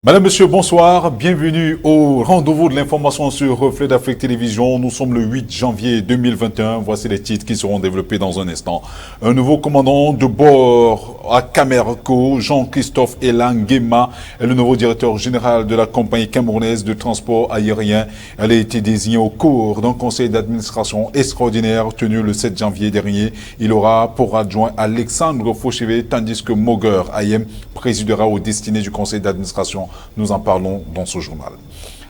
Madame, Monsieur, bonsoir. Bienvenue au rendez-vous de l'information sur Reflet d'Afrique Télévision. Nous sommes le 8 janvier 2021. Voici les titres qui seront développés dans un instant. Un nouveau commandant de bord à Camerco, Jean-Christophe Elangema, est le nouveau directeur général de la compagnie camerounaise de transport aérien. Elle a été désignée au cours d'un conseil d'administration extraordinaire tenu le 7 janvier dernier. Il aura pour adjoint Alexandre Fauchevet, tandis que Moguer Ayem présidera aux destinées du conseil d'administration. Nous en parlons dans ce journal.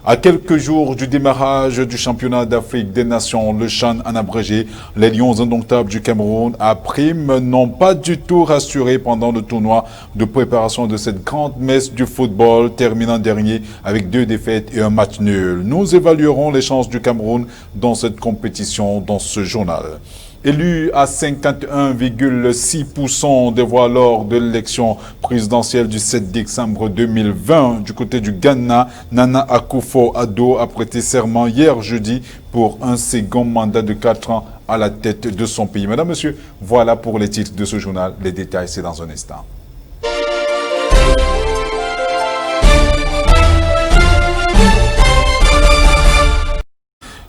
À quelques jours du démarrage du championnat d'Afrique des Nations, le CHAN en abrégé, les Lions indomptables du Cameroun à prime n'ont pas du tout rassuré pendant le tournoi de préparation de cette grande messe du football, terminant dernier avec 2 défaites et un match nul. Nous évaluerons les chances du Cameroun dans cette compétition dans ce journal. Élu à 51,6% des voix lors de l'élection présidentielle du 7 décembre 2020 du côté du Ghana, Nana Akufo-Addo a prêté serment hier jeudi pour un second mandat de 4 ans à la tête de son pays. Mesdames, Messieurs, voilà pour les titres de ce journal. Les détails, c'est dans un instant.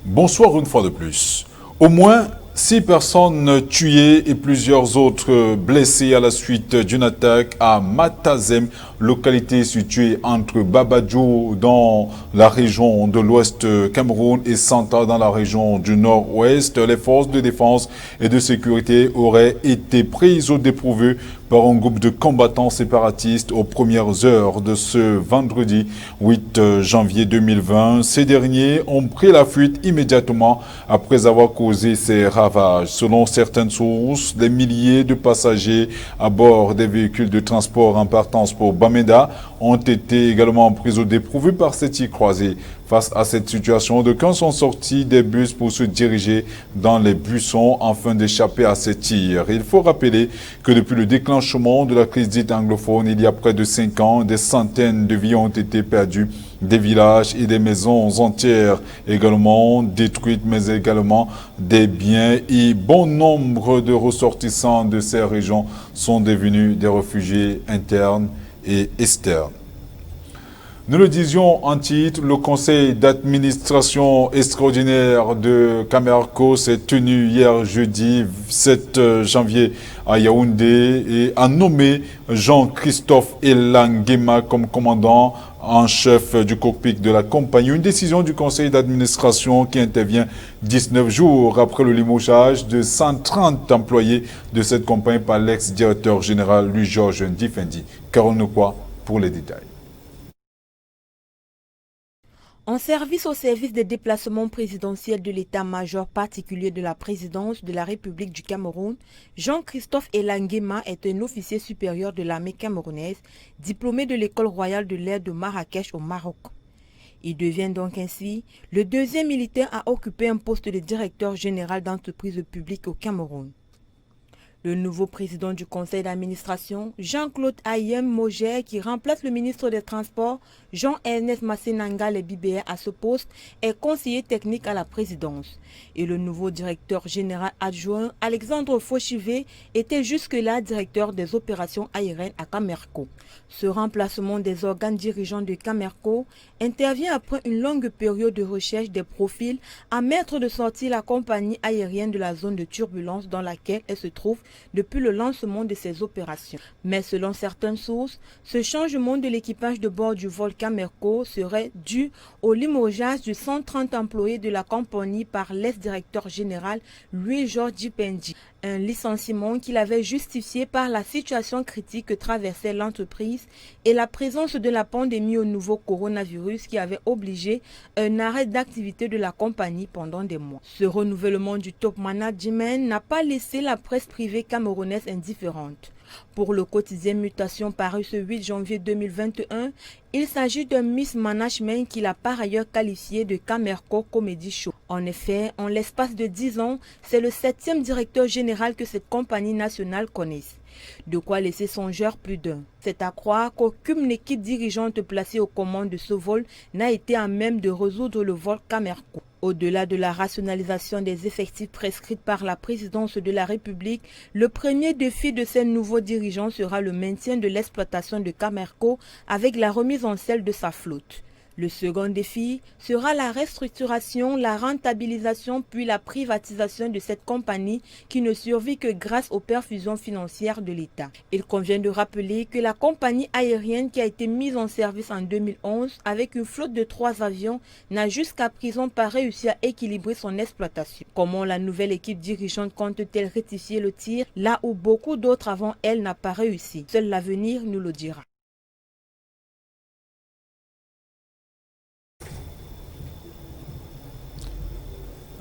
Bonsoir une fois de plus. Au moins 6 personnes tuées et plusieurs autres blessées à la suite d'une attaque à Matazem, localité située entre Babadjou dans la région de l'ouest Cameroun et Santa dans la région du nord-ouest. Les forces de défense et de sécurité auraient été prises au dépourvu par un groupe de combattants séparatistes aux premières heures de ce vendredi 8 janvier 2020. Ces derniers ont pris la fuite immédiatement après avoir causé ces ravages. Selon certaines sources, des milliers de passagers à bord des véhicules de transport en partance pour Bamenda ont été également pris au dépourvu par ces tirs croisés. Face à cette situation, d'aucuns sont sortis des bus pour se diriger dans les buissons afin d'échapper à ces tirs. Il faut rappeler que depuis le déclenchement de la crise dite anglophone, il y a près de 5 ans, des centaines de vies ont été perdues, des villages et des maisons entières également détruites, mais également des biens, et bon nombre de ressortissants de ces régions sont devenus des réfugiés internes et externes. Nous le disions en titre, le conseil d'administration extraordinaire de Camerco s'est tenu hier jeudi 7 janvier à Yaoundé et a nommé Jean-Christophe Elangema comme commandant en chef du cockpit de la compagnie. Une décision du conseil d'administration qui intervient 19 jours après le limogeage de 130 employés de cette compagnie par l'ex-directeur général Louis-Georges Ndifendi. Carole quoi pour les détails. En service au service des déplacements présidentiels de l'état-major particulier de la présidence de la République du Cameroun, Jean-Christophe Elangema est un officier supérieur de l'armée camerounaise, diplômé de l'école royale de l'air de Marrakech au Maroc. Il devient donc ainsi le deuxième militaire à occuper un poste de directeur général d'entreprise publique au Cameroun. Le nouveau président du conseil d'administration, Jean-Claude Ayem Moger, qui remplace le ministre des Transports, Jean-Ernest Massenanga Lebibé à ce poste, est conseiller technique à la présidence. Et le nouveau directeur général adjoint, Alexandre Fauchevet, était jusque-là directeur des opérations aériennes à Camerco. Ce remplacement des organes dirigeants de Camerco intervient après une longue période de recherche des profils à mettre de sortir la compagnie aérienne de la zone de turbulence dans laquelle elle se trouve depuis le lancement de ces opérations. Mais selon certaines sources, ce changement de l'équipage de bord du vol Camerco serait dû au limogeage de 130 employés de la compagnie par l'ex-directeur général Louis-Georges Ndifendi. Un licenciement qu'il avait justifié par la situation critique que traversait l'entreprise et la présence de la pandémie au nouveau coronavirus qui avait obligé un arrêt d'activité de la compagnie pendant des mois. Ce renouvellement du top management n'a pas laissé la presse privée camerounaise indifférente. Pour le quotidien Mutation paru ce 8 janvier 2021, il s'agit d'un mismanagement qu'il a par ailleurs qualifié de Camerco Comedy Show. En effet, en l'espace de 10 ans, c'est le 7e directeur général que cette compagnie nationale connaisse. De quoi laisser songeur plus d'un. C'est à croire qu'aucune équipe dirigeante placée aux commandes de ce vol n'a été à même de résoudre le vol Camerco. Au-delà de la rationalisation des effectifs prescrite par la présidence de la République, le premier défi de ces nouveaux dirigeants sera le maintien de l'exploitation de Camerco avec la remise en selle de sa flotte. Le second défi sera la restructuration, la rentabilisation puis la privatisation de cette compagnie qui ne survit que grâce aux perfusions financières de l'État. Il convient de rappeler que la compagnie aérienne qui a été mise en service en 2011 avec une flotte de 3 avions n'a jusqu'à présent pas réussi à équilibrer son exploitation. Comment la nouvelle équipe dirigeante compte-t-elle rectifier le tir là où beaucoup d'autres avant elle n'a pas réussi? Seul l'avenir nous le dira.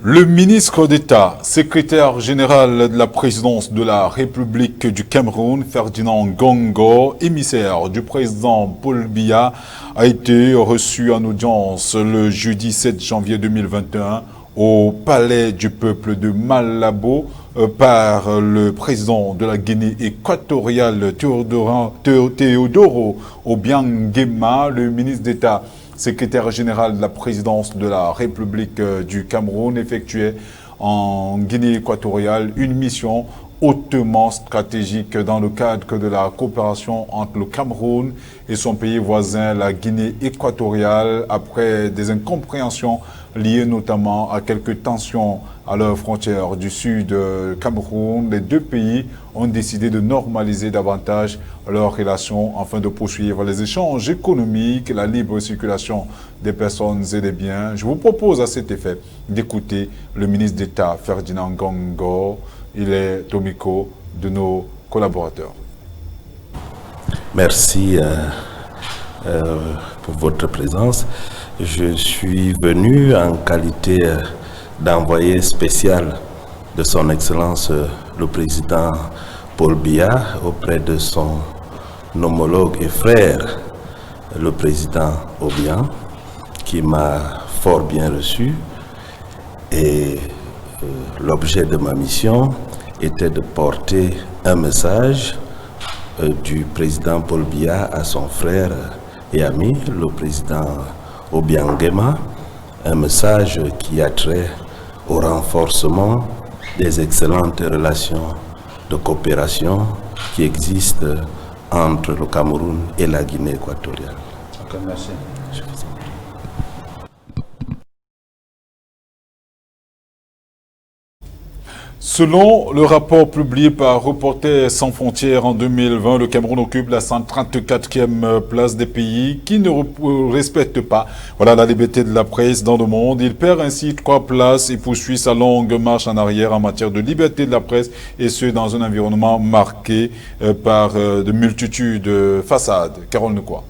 Le ministre d'État, secrétaire général de la présidence de la République du Cameroun, Ferdinand Ngongo, émissaire du président Paul Biya, a été reçu en audience le jeudi 7 janvier 2021 au Palais du Peuple de Malabo par le président de la Guinée équatoriale Teodoro Obiang-Nguema, le ministre d'État secrétaire général de la présidence de la République du Cameroun, effectuait en Guinée équatoriale une mission hautement stratégique dans le cadre de la coopération entre le Cameroun et son pays voisin, la Guinée équatoriale, après des incompréhensions liées notamment à quelques tensions à leur frontière du sud Cameroun. Les deux pays ont décidé de normaliser davantage leurs relations afin de poursuivre les échanges économiques, la libre circulation des personnes et des biens. Je vous propose à cet effet d'écouter le ministre d'État Ferdinand Ngongo. Il est au micro de nos collaborateurs. Merci pour votre présence. Je suis venu en qualité d'envoyé spécial de son Excellence le Président Paul Biya auprès de son homologue et frère, le Président Obiang, qui m'a fort bien reçu. Et l'objet de ma mission était de porter un message du Président Paul Biya à son frère et ami, le Président Obiang-Nguema, un message qui a trait au renforcement des excellentes relations de coopération qui existent entre le Cameroun et la Guinée équatoriale. Okay, merci. Selon le rapport publié par Reporters sans frontières en 2020, le Cameroun occupe la 134e place des pays qui ne respectent pas la liberté de la presse dans le monde. Il perd ainsi 3 places et poursuit sa longue marche en arrière en matière de liberté de la presse, et ce dans un environnement marqué par de multitudes de façades. Carole Nekwa.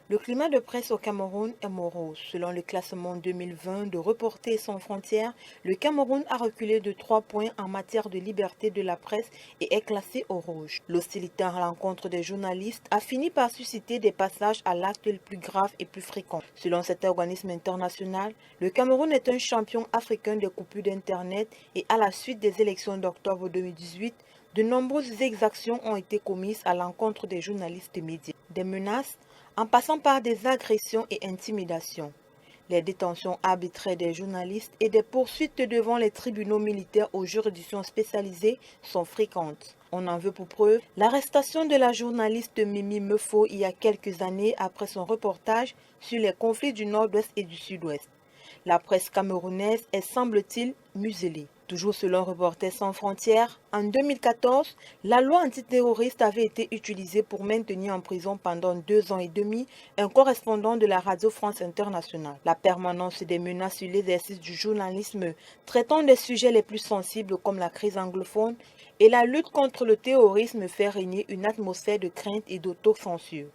Le climat de presse au Cameroun est morose. Selon le classement 2020 de Reporters sans frontières, le Cameroun a reculé de 3 points en matière de liberté de la presse et est classé au rouge. L'hostilité à l'encontre des journalistes a fini par susciter des passages à l'acte le plus grave et plus fréquent. Selon cet organisme international, le Cameroun est un champion africain des coupures d'Internet et à la suite des élections d'octobre 2018, de nombreuses exactions ont été commises à l'encontre des journalistes et médias. Des menaces, en passant par des agressions et intimidations. Les détentions arbitraires des journalistes et des poursuites devant les tribunaux militaires aux juridictions spécialisées sont fréquentes. On en veut pour preuve l'arrestation de la journaliste Mimi Mefo il y a quelques années après son reportage sur les conflits du Nord-Ouest et du Sud-Ouest. La presse camerounaise est, semble-t-il, muselée. Toujours selon Reporters sans frontières, en 2014, la loi antiterroriste avait été utilisée pour maintenir en prison pendant 2 ans et demi un correspondant de la Radio France Internationale. La permanence des menaces sur l'exercice du journalisme traitant des sujets les plus sensibles comme la crise anglophone et la lutte contre le terrorisme fait régner une atmosphère de crainte et d'autocensure.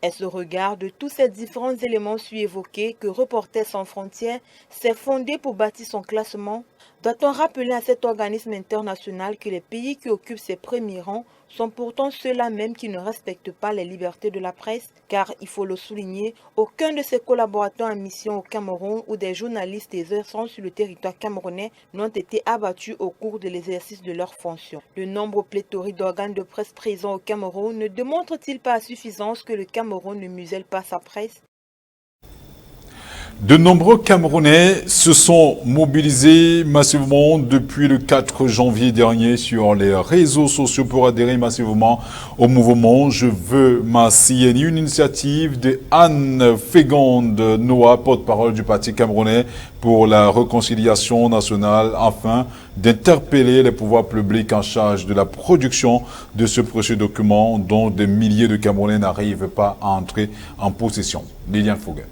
Est-ce au regard de tous ces différents éléments évoqués que Reporters sans frontières s'est fondé pour bâtir son classement? Doit-on rappeler à cet organisme international que les pays qui occupent ces premiers rangs sont pourtant ceux-là même qui ne respectent pas les libertés de la presse? Car, il faut le souligner, aucun de ses collaborateurs en mission au Cameroun ou des journalistes exerçant sur le territoire camerounais n'ont été abattus au cours de l'exercice de leurs fonctions. Le nombre pléthorique d'organes de presse présents au Cameroun ne démontre-t-il pas à suffisance que le Cameroun ne muselle pas sa presse? De nombreux Camerounais se sont mobilisés massivement depuis le 4 janvier dernier sur les réseaux sociaux pour adhérer massivement au mouvement Je veux ma CNI, une initiative de Anne Fégonde Noah, porte-parole du Parti camerounais pour la réconciliation nationale, afin d'interpeller les pouvoirs publics en charge de la production de ce précieux document dont des milliers de Camerounais n'arrivent pas à entrer en possession. Liliane Fouguet.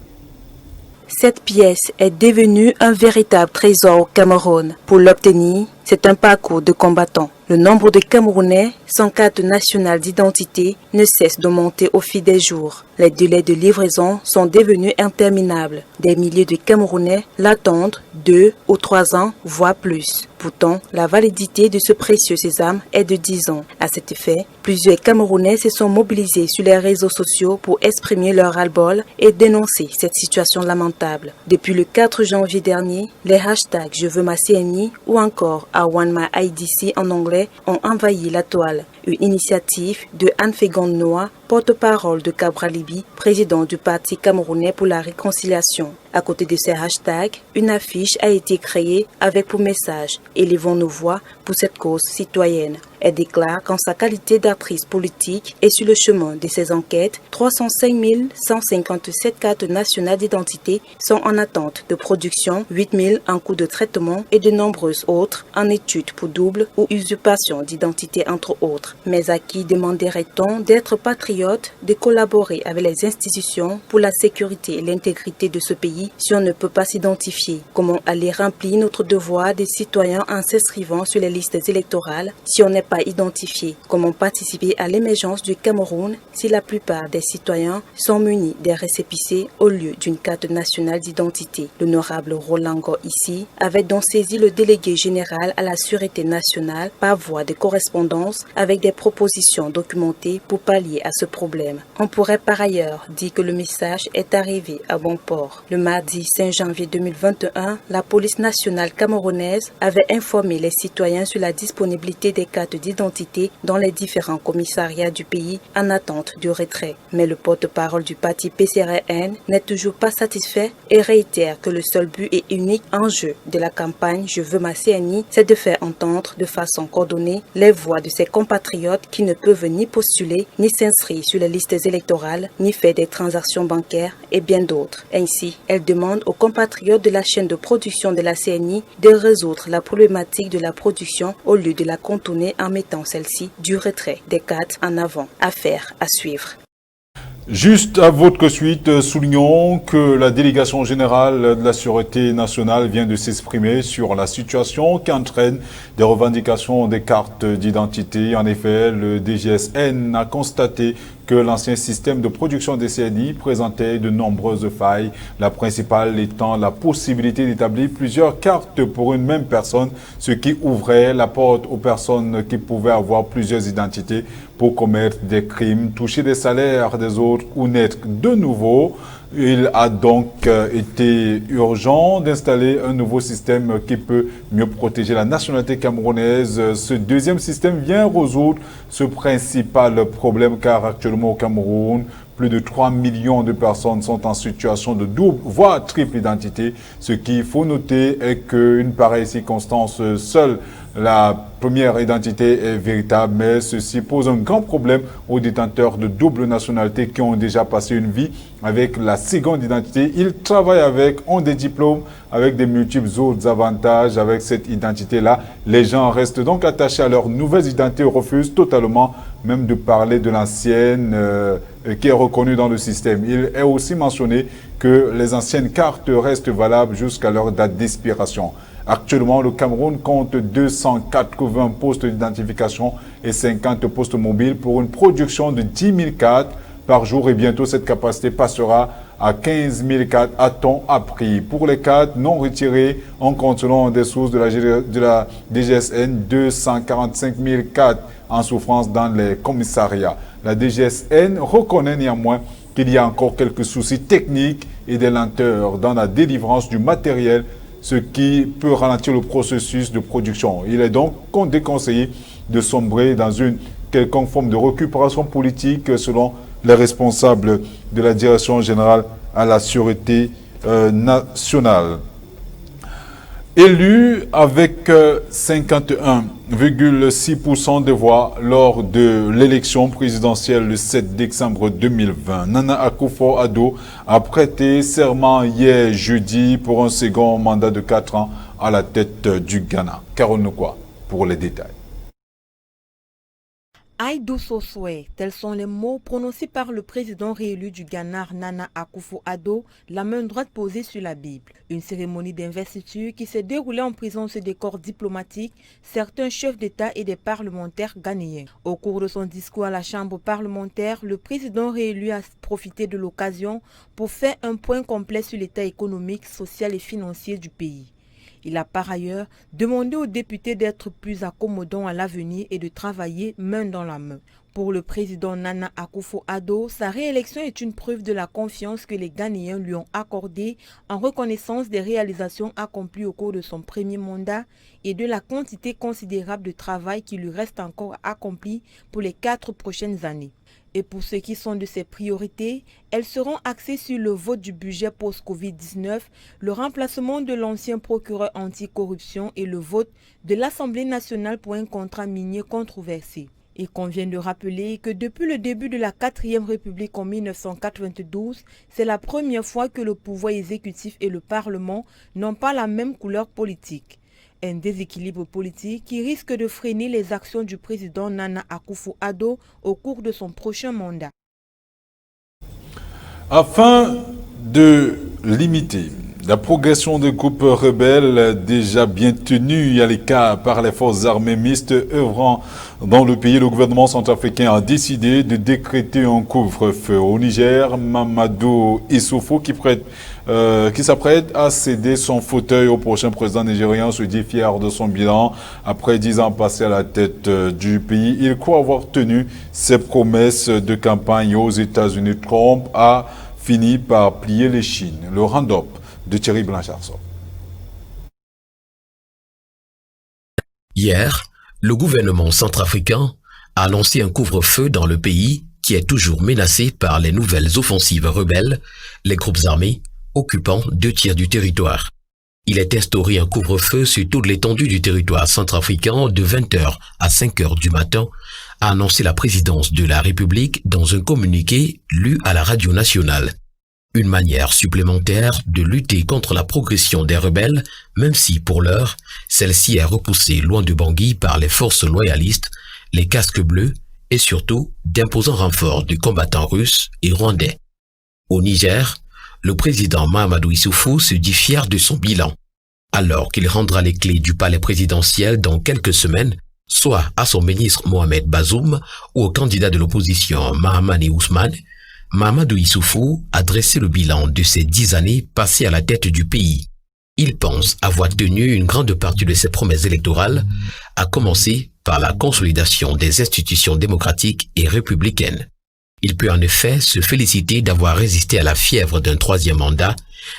Cette pièce est devenue un véritable trésor au Cameroun. Pour l'obtenir, c'est un parcours de combattant. Le nombre de Camerounais sans carte nationale d'identité ne cesse d'augmenter au fil des jours. Les délais de livraison sont devenus interminables. Des milliers de Camerounais l'attendent 2 ou 3 ans, voire plus. Pourtant, la validité de ce précieux sésame est de 10 ans. À cet effet, plusieurs Camerounais se sont mobilisés sur les réseaux sociaux pour exprimer leur ras-le-bol et dénoncer cette situation lamentable. Depuis le 4 janvier dernier, les hashtags Je veux ma CNI ou encore I want my IDC en anglais ont envahi la toile. Une initiative de Anne Fégonde Noah, porte-parole de Cabralibi, président du Parti camerounais pour la réconciliation. À côté de ces hashtags, une affiche a été créée avec pour message « Élevons nos voix pour cette cause citoyenne ». Elle déclare qu'en sa qualité d'actrice politique et sur le chemin de ses enquêtes, 305 157 cartes nationales d'identité sont en attente de production, 8 000 en cours de traitement et de nombreuses autres en étude pour double ou usurpation d'identité entre autres. Mais à qui demanderait-on d'être patriote, de collaborer avec les institutions pour la sécurité et l'intégrité de ce pays si on ne peut pas s'identifier? Comment aller remplir notre devoir de citoyens en s'inscrivant sur les listes électorales si on n'est pas identifié? Comment participer à l'émergence du Cameroun si la plupart des citoyens sont munis des récépissés au lieu d'une carte nationale d'identité? L'honorable Roland Ngo ici avait donc saisi le délégué général à la sûreté nationale par voie de correspondance avec des propositions documentées pour pallier à ce problème. On pourrait par ailleurs dire que le message est arrivé à bon port. Le mardi 5 janvier 2021, la police nationale camerounaise avait informé les citoyens sur la disponibilité des cartes d'identité dans les différents commissariats du pays en attente du retrait. Mais le porte-parole du parti PCRN n'est toujours pas satisfait et réitère que le seul but et unique enjeu de la campagne Je veux ma CNI, c'est de faire entendre de façon coordonnée les voix de ses compatriotes qui ne peuvent ni postuler, ni s'inscrire sur les listes électorales, ni faire des transactions bancaires et bien d'autres. Ainsi, elle demande aux compatriotes de la chaîne de production de la CNI de résoudre la problématique de la production au lieu de la contourner en mettant celle-ci du retrait des cartes en avant. Affaire à suivre. Juste à votre suite, soulignons que la délégation générale de la Sûreté nationale vient de s'exprimer sur la situation qui entraîne des revendications des cartes d'identité. En effet, le DGSN a constaté que l'ancien système de production des CNI présentait de nombreuses failles, la principale étant la possibilité d'établir plusieurs cartes pour une même personne, ce qui ouvrait la porte aux personnes qui pouvaient avoir plusieurs identités pour commettre des crimes, toucher des salaires des autres ou naître de nouveau. Il a donc été urgent d'installer un nouveau système qui peut mieux protéger la nationalité camerounaise. Ce deuxième système vient résoudre ce principal problème car actuellement au Cameroun, plus de 3 millions de personnes sont en situation de double, voire triple identité. Ce qu'il faut noter est qu'une pareille circonstance, seule la première identité est véritable, mais ceci pose un grand problème aux détenteurs de double nationalité qui ont déjà passé une vie avec la seconde identité. Ils travaillent avec, ont des diplômes, avec des multiples autres avantages avec cette identité-là. Les gens restent donc attachés à leur nouvelle identité, refusent totalement même de parler de l'ancienne qui est reconnue dans le système. Il est aussi mentionné que les anciennes cartes restent valables jusqu'à leur date d'expiration. Actuellement, le Cameroun compte 280 postes d'identification et 50 postes mobiles pour une production de 10 000 cartes par jour et bientôt cette capacité passera à 15 000 cartes, a-t-on appris. Pour les cartes non retirées, on compte selon des sources de la DGSN 245 000 cartes en souffrance dans les commissariats. La DGSN reconnaît néanmoins qu'il y a encore quelques soucis techniques et des lenteurs dans la délivrance du matériel, ce qui peut ralentir le processus de production. Il est donc déconseillé de sombrer dans une quelconque forme de récupération politique selon les responsables de la Direction générale à la Sûreté nationale. Élu avec 51,6% des voix lors de l'élection présidentielle le 7 décembre 2020, Nana Akufo-Addo a prêté serment hier jeudi pour un second mandat de 4 ans à la tête du Ghana. Carole Nokwa pour les détails. Aïdou Sosoué, tels sont les mots prononcés par le président réélu du Ghana, Nana Akufo-Addo, la main droite posée sur la Bible. Une cérémonie d'investiture qui s'est déroulée en présence des corps diplomatiques, certains chefs d'État et des parlementaires ghanéens. Au cours de son discours à la Chambre parlementaire, le président réélu a profité de l'occasion pour faire un point complet sur l'état économique, social et financier du pays. Il a par ailleurs demandé aux députés d'être plus accommodants à l'avenir et de travailler main dans la main. Pour le président Nana Akufo-Addo, sa réélection est une preuve de la confiance que les Ghanéens lui ont accordée en reconnaissance des réalisations accomplies au cours de son premier mandat et de la quantité considérable de travail qui lui reste encore à accomplir pour les 4 prochaines années. Et pour ce qui sont de ses priorités, elles seront axées sur le vote du budget post-Covid-19, le remplacement de l'ancien procureur anticorruption et le vote de l'Assemblée nationale pour un contrat minier controversé. Il convient de rappeler que depuis le début de la 4e République en 1992, c'est la première fois que le pouvoir exécutif et le Parlement n'ont pas la même couleur politique. Un déséquilibre politique qui risque de freiner les actions du président Nana Akufo-Addo au cours de son prochain mandat. Afin de limiter la progression des groupes rebelles déjà bien tenus à l'écart par les forces armées mixtes œuvrant dans le pays, le gouvernement centrafricain a décidé de décréter un couvre-feu. Au Niger, Mamadou Issoufou, qui s'apprête à céder son fauteuil au prochain président nigérien, se dit fier de son bilan. Après 10 ans passés à la tête du pays, il croit avoir tenu ses promesses de campagne aux États-Unis. Trump a fini par plier les chines. Le round-up de Thierry Blanchard. Hier, le gouvernement centrafricain a lancé un couvre-feu dans le pays qui est toujours menacé par les nouvelles offensives rebelles, les groupes armés occupant 2 tiers du territoire. Il est instauré un couvre-feu sur toute l'étendue du territoire centrafricain de 20h à 5h du matin, a annoncé la présidence de la République dans un communiqué lu à la radio nationale. Une manière supplémentaire de lutter contre la progression des rebelles, même si, pour l'heure, celle-ci est repoussée loin de Bangui par les forces loyalistes, les casques bleus et surtout d'imposants renforts de combattants russes et rwandais. Au Niger, le président Mahamadou Issoufou se dit fier de son bilan, alors qu'il rendra les clés du palais présidentiel dans quelques semaines, soit à son ministre Mohamed Bazoum ou au candidat de l'opposition Mahamane Ousmane. Mahamadou Issoufou a dressé le bilan de ces 10 années passées à la tête du pays. Il pense avoir tenu une grande partie de ses promesses électorales, à commencer par la consolidation des institutions démocratiques et républicaines. Il peut en effet se féliciter d'avoir résisté à la fièvre d'un 3e mandat,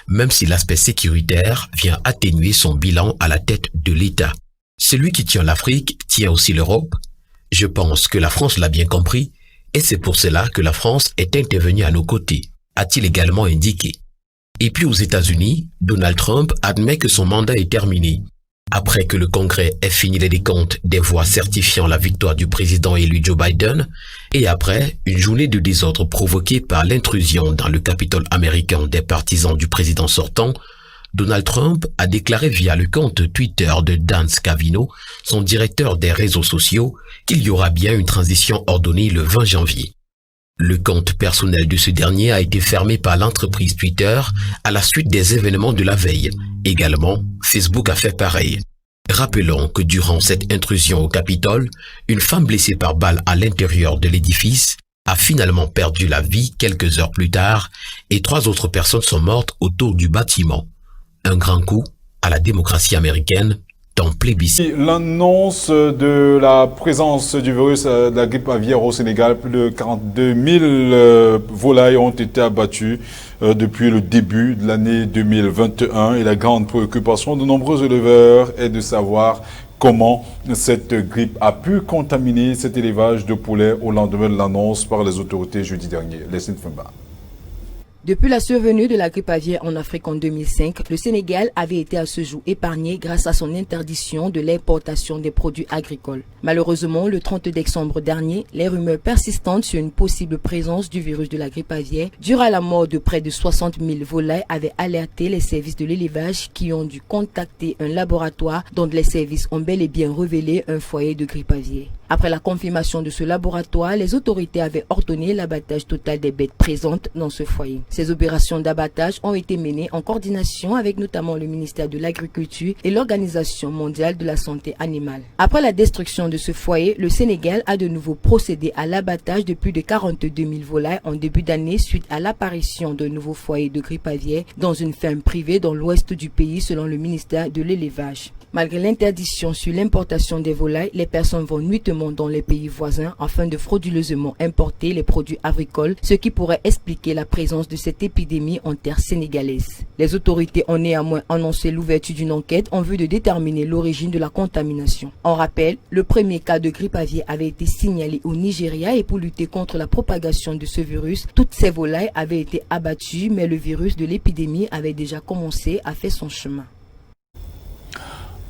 même si l'aspect sécuritaire vient atténuer son bilan à la tête de l'État. Celui qui tient l'Afrique tient aussi l'Europe. Je pense que la France l'a bien compris, et c'est pour cela que la France est intervenue à nos côtés, a-t-il également indiqué. Et puis aux États-Unis, Donald Trump admet que son mandat est terminé. Après que le Congrès ait fini les décomptes des voix certifiant la victoire du président élu Joe Biden, et après une journée de désordre provoquée par l'intrusion dans le Capitole américain des partisans du président sortant, Donald Trump a déclaré via le compte Twitter de Dan Scavino, son directeur des réseaux sociaux, qu'il y aura bien une transition ordonnée le 20 janvier. Le compte personnel de ce dernier a été fermé par l'entreprise Twitter à la suite des événements de la veille. Également, Facebook a fait pareil. Rappelons que durant cette intrusion au Capitole, une femme blessée par balle à l'intérieur de l'édifice a finalement perdu la vie quelques heures plus tard et 3 autres personnes sont mortes autour du bâtiment. Un grand coup à la démocratie américaine, dans plébiscite. L'annonce de la présence du virus de la grippe aviaire au Sénégal, plus de 42 000 volailles ont été abattues depuis le début de l'année 2021 et la grande préoccupation de nombreux éleveurs est de savoir comment cette grippe a pu contaminer cet élevage de poulets au lendemain de l'annonce par les autorités jeudi dernier. Lessine Fumba. Depuis la survenue de la grippe aviaire en Afrique en 2005, le Sénégal avait été à ce jour épargné grâce à son interdiction de l'importation des produits agricoles. Malheureusement, le 30 décembre dernier, les rumeurs persistantes sur une possible présence du virus de la grippe aviaire durant la mort de près de 60 000 volailles avaient alerté les services de l'élevage qui ont dû contacter un laboratoire dont les services ont bel et bien révélé un foyer de grippe aviaire. Après la confirmation de ce laboratoire, les autorités avaient ordonné l'abattage total des bêtes présentes dans ce foyer. Ces opérations d'abattage ont été menées en coordination avec notamment le ministère de l'Agriculture et l'Organisation mondiale de la santé animale. Après la destruction de ce foyer, le Sénégal a de nouveau procédé à l'abattage de plus de 42 000 volailles en début d'année suite à l'apparition d'un nouveau foyer de grippe aviaire dans une ferme privée dans l'ouest du pays selon le ministère de l'Élevage. Malgré l'interdiction sur l'importation des volailles, les personnes vont nuitamment dans les pays voisins afin de frauduleusement importer les produits agricoles, ce qui pourrait expliquer la présence de cette épidémie en terre sénégalaise. Les autorités ont néanmoins annoncé l'ouverture d'une enquête en vue de déterminer l'origine de la contamination. En rappel, le premier cas de grippe aviaire avait été signalé au Nigeria et pour lutter contre la propagation de ce virus, toutes ces volailles avaient été abattues, mais le virus de l'épidémie avait déjà commencé à faire son chemin.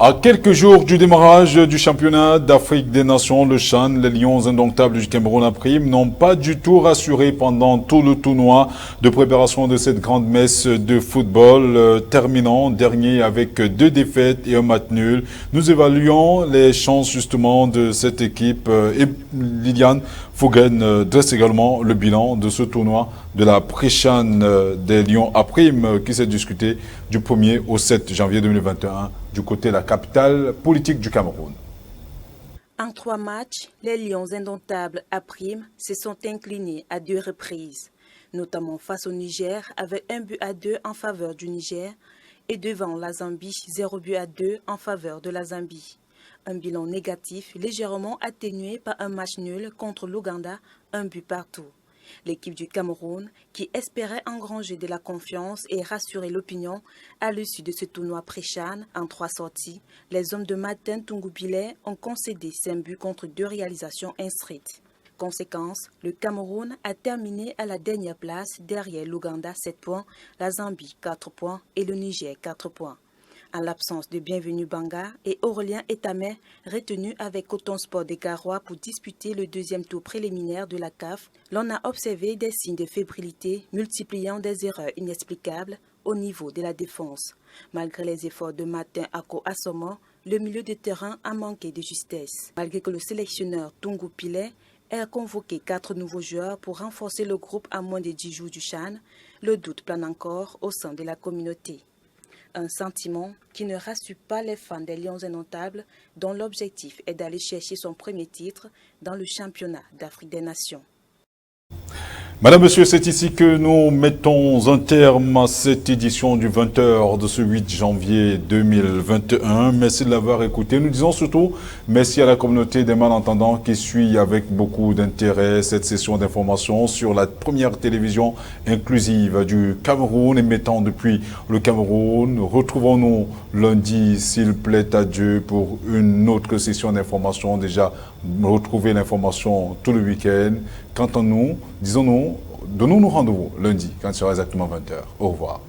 À quelques jours du démarrage du championnat d'Afrique des Nations, le CHAN, les Lions indomptables du Cameroun à prime n'ont pas du tout rassuré pendant tout le tournoi de préparation de cette grande messe de football, terminant dernier avec 2 défaites et un match nul. Nous évaluons les chances justement de cette équipe et Liliane Fougen dresse également le bilan de ce tournoi de la pré-CHAN des Lions à prime qui s'est discuté du 1er au 7 janvier 2021 du côté de la capitale politique du Cameroun. En 3 matchs, les Lions indomptables à prime se sont inclinés à 2 reprises, notamment face au Niger avec 1-2 en faveur du Niger et devant la Zambie 0-2 en faveur de la Zambie. Un bilan négatif légèrement atténué par un match nul contre l'Ouganda, 1 but partout. L'équipe du Cameroun, qui espérait engranger de la confiance et rassurer l'opinion à l'issue de ce tournoi pré-CHAN en 3 sorties, les hommes de Martin Tungoubile ont concédé 5 buts contre 2 réalisations inscrites. Conséquence, le Cameroun a terminé à la dernière place derrière l'Ouganda 7 points, la Zambie 4 points et le Niger 4 points. En l'absence de Bienvenu Banga et Aurélien Etamé, retenus avec Coton Sport des Garois pour disputer le 2e tour préliminaire de la CAF, l'on a observé des signes de fébrilité multipliant des erreurs inexplicables au niveau de la défense. Malgré les efforts de Martin Ako Assomo, le milieu de terrain a manqué de justesse. Malgré que le sélectionneur Tungu Pile ait convoqué 4 nouveaux joueurs pour renforcer le groupe à moins de 10 jours du CHAN, le doute plane encore au sein de la communauté. Un sentiment qui ne rassure pas les fans des Lions indomptables dont l'objectif est d'aller chercher son premier titre dans le championnat d'Afrique des Nations. Madame, Monsieur, c'est ici que nous mettons un terme à cette édition du 20h de ce 8 janvier 2021. Merci de l'avoir écouté. Nous disons surtout merci à la communauté des malentendants qui suit avec beaucoup d'intérêt cette session d'information sur la première télévision inclusive du Cameroun émettant depuis le Cameroun. Retrouvons-nous lundi, s'il plaît à Dieu, pour une autre session d'information. Déjà, retrouver l'information tout le week-end. Quant à nous, disons-nous, donnons-nous rendez-vous lundi, quand il sera exactement 20h. Au revoir.